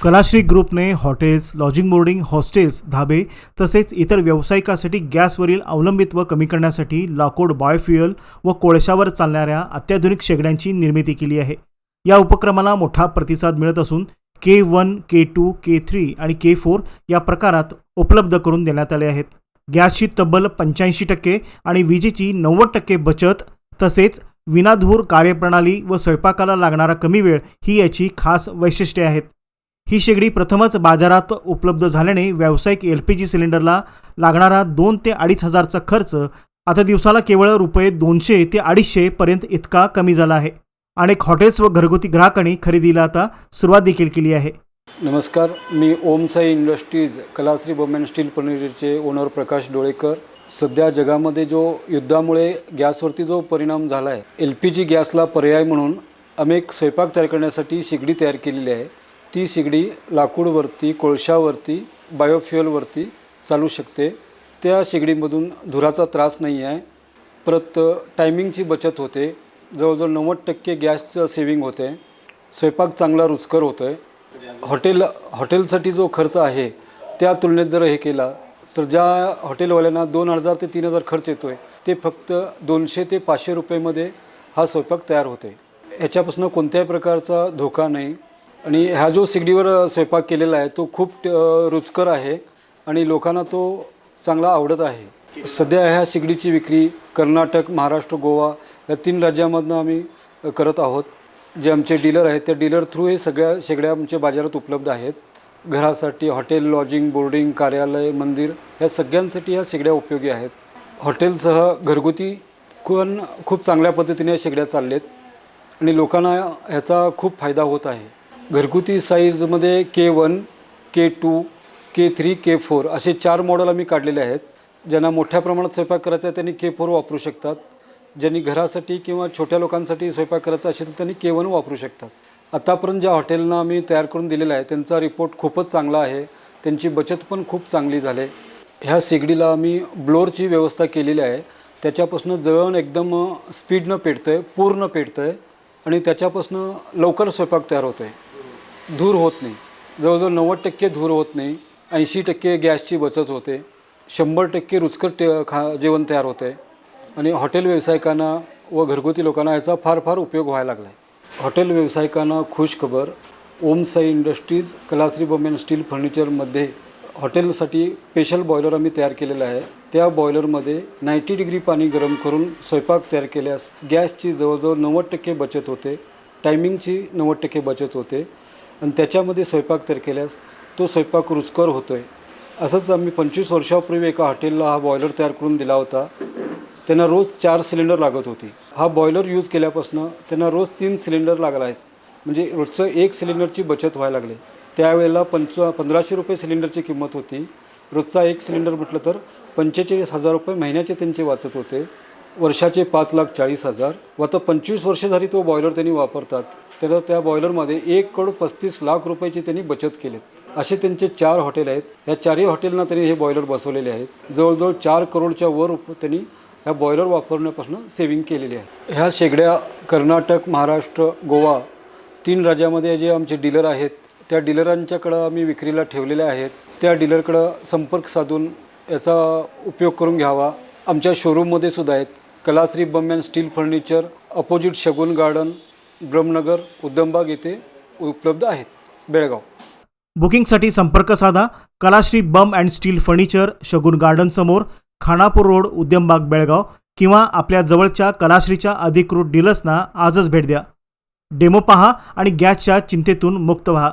कलाश्री ग्रुपने hotels, lodging boarding, hostels, धाबे तसेच इतर व्यावसायिकासाठी गॅसवरील अवलंबित्व कमी करण्यासाठी लाकूड, बायोफ्युएल व कोळशावर चालणाऱ्या अत्याधुनिक शेगड्यांची निर्मिती केली आहे। या उपक्रमाला मोठा प्रतिसाद मिळत असून K1, K2, K3 आणि K4 या प्रकारात उपलब्ध करून देण्यात आले आहेत। गॅसची तब्बल 85% आणि विजेची 90% बचत तसेच विनाधूर कार्यप्रणाली व स्वयंपाकाला लागणारा कमी वेळ ही याची खास वैशिष्ट्ये आहेत। ही शेगडी प्रथमच बाजारात उपलब्ध झाल्याने व्यावसायिक LPG सिलेंडरला लागणारा 2 ते 2.5 हजारचा खर्च आता दिवसाला केवळ रुपये 200 ते 250 पर्यंत इतका कमी झाला आहे। अनेक हॉटेल्स व घरगुती ग्राहकांनी खरेदीला आता सुरुवात देखील केली आहे। नमस्कार, मी ओम साई इंडस्ट्रीज कलाश्री बम अँड स्टील फर्निचरचे ओनर प्रकाश डोळेकर। सध्या जगामध्ये जो युद्धामुळे गॅसवरती जो परिणाम झाला आहे, LPG गॅसला पर्याय म्हणून आम्ही एक स्वयंपाक तयार करण्यासाठी शेगडी तयार केलेली आहे। ती शेगडी लाकूडवरती, कोळशावरती, बायोफ्युएलवरती चालू शकते। त्या शेगडीमधून धुराचा त्रास नाही आहे, परत टायमिंगची बचत होते, जवळजवळ 90% गॅसचं सेविंग होते, स्वयंपाक चांगला रुचकर होतो आहे। हॉटेलसाठी जो खर्च आहे त्या तुलनेत जर हे केला तर ज्या हॉटेलवाल्यांना 2000 ते 3000 खर्च येतो आहे ते फक्त 200 ते 500 रुपयेमध्ये हा स्वयंपाक तयार होते। ह्याच्यापासून कोणत्याही प्रकारचा धोका नाही आणि ह्या जो शेगडीवर स्वयंपाक केलेला आहे तो खूप रुचकर आहे आणि लोकांना तो चांगला आवडत आहे। सध्या ह्या शेगडीची विक्री कर्नाटक, महाराष्ट्र, गोवा या 3 राज्यामधून आम्ही करत आहोत। जे आमचे डीलर आहेत त्या डीलर थ्रू हे सगळ्या शेगड्या आमच्या बाजारात उपलब्ध आहेत। घरासाठी, हॉटेल, लॉजिंग, बोर्डिंग, कार्यालय, मंदिर या सगळ्यांसाठी ह्या शेगड्या उपयोगी आहेत। हॉटेलसह घरगुती खूप चांगल्या पद्धतीने या शेगड्या चाललेत आणि लोकांना ह्याचा खूप फायदा होत आहे। घरगुती साईजमध्ये K1, K2, K3, K4 असे 4 मॉडेल आम्ही काढलेले आहेत। ज्यांना मोठ्या प्रमाणात स्वयंपाक करायचा आहे त्यांनी K4 वापरू शकतात। ज्यांनी घरासाठी किंवा छोट्या लोकांसाठी स्वयंपाक करायचा असेल तर त्यांनी K1 वापरू शकतात। आतापर्यंत ज्या हॉटेलना आम्ही तयार करून दिलेला आहे त्यांचा रिपोर्ट खूपच चांगला आहे, त्यांची बचत पण खूप चांगली झाली। ह्या शेगडीला आम्ही ब्लोअरची व्यवस्था केलेली आहे, त्याच्यापासून जळण एकदम स्पीडनं पेटतं आहे, पूर्ण पेटतं आहे आणि त्याच्यापासून लवकर स्वयंपाक तयार होतो आहे, धूर होत नाही। जवळजवळ 90% धूर होत नाही, 80% गॅसची बचत होते, 100% रुचकर जेवण तयार होते आणि हॉटेल व्यावसायिकांना व घरगुती लोकांना याचा फार उपयोग व्हायला लागला आहे। हॉटेल व्यावसायिकांना खुश खबर, ओम साई इंडस्ट्रीज कलाश्री बम अँड स्टील फर्निचरमध्ये हॉटेलसाठी स्पेशल बॉयलर आम्ही तयार केलेला आहे। त्या बॉयलरमध्ये 90 डिग्री पाणी गरम करून स्वयंपाक तयार केल्यास गॅसची जवळजवळ 90% बचत होते, टायमिंगची 90% बचत होते आणि त्याच्यामध्ये स्वयंपाक तयार केल्यास तो स्वयंपाक रुचकर होतो आहे। असंच आम्ही 25 वर्षापूर्वी एका हॉटेलला हा बॉयलर तयार करून दिला होता। त्यांना रोज 4 सिलेंडर लागत होती। हा बॉयलर यूज केल्यापासून त्यांना रोज 3 सिलेंडर लागला आहेत, म्हणजे रोजचं 1 सिलेंडरची बचत व्हायला लागली। त्यावेळेला 1500 रुपये सिलेंडरची किंमत होती, रोजचा 1 सिलेंडर म्हटलं तर 45,000 रुपये महिन्याचे त्यांचे वाचत होते, वर्षाचे 5,40,000 व आता 25 वर्षे झाली तो बॉयलर त्यांनी वापरतात। तर त्या बॉयलरमध्ये 1,35,00,000 रुपयाची त्यांनी बचत केली। असे त्यांचे 4 हॉटेल आहेत, या 4ही हॉटेलना त्यांनी हे बॉयलर बसवलेले आहेत। जवळजवळ 4 करोडच्या वर त्यांनी ह्या बॉयलर वापरण्यापासून सेविंग केलेली आहे। ह्या शेगड्या कर्नाटक, महाराष्ट्र, गोवा 3 राज्यामध्ये जे आमचे डीलर आहेत त्या डीलरांच्याकडं आम्ही विक्रीला ठेवलेल्या आहेत। त्या डीलरकडं संपर्क साधून याचा उपयोग करून घ्यावा। आमच्या शोरूममध्ये सुद्धा आहेत, कलाश्री बम and steel furniture opposite Shagun garden, Brahmanagar, Udyambag येथे उपलब्ध आहेत, बेळगाव। बुकिंगसाठी संपर्क साधा कलाश्री बम and steel furniture, Shagun garden समोर, खानापूर रोड, उद्यमबाग, बेळगाव किंवा आपल्या जवळच्या कलाश्रीच्या अधिकृत डीलर्सना आजच भेट द्या। डेमो पहा आणि गॅसच्या चिंतेतून मुक्त व्हा।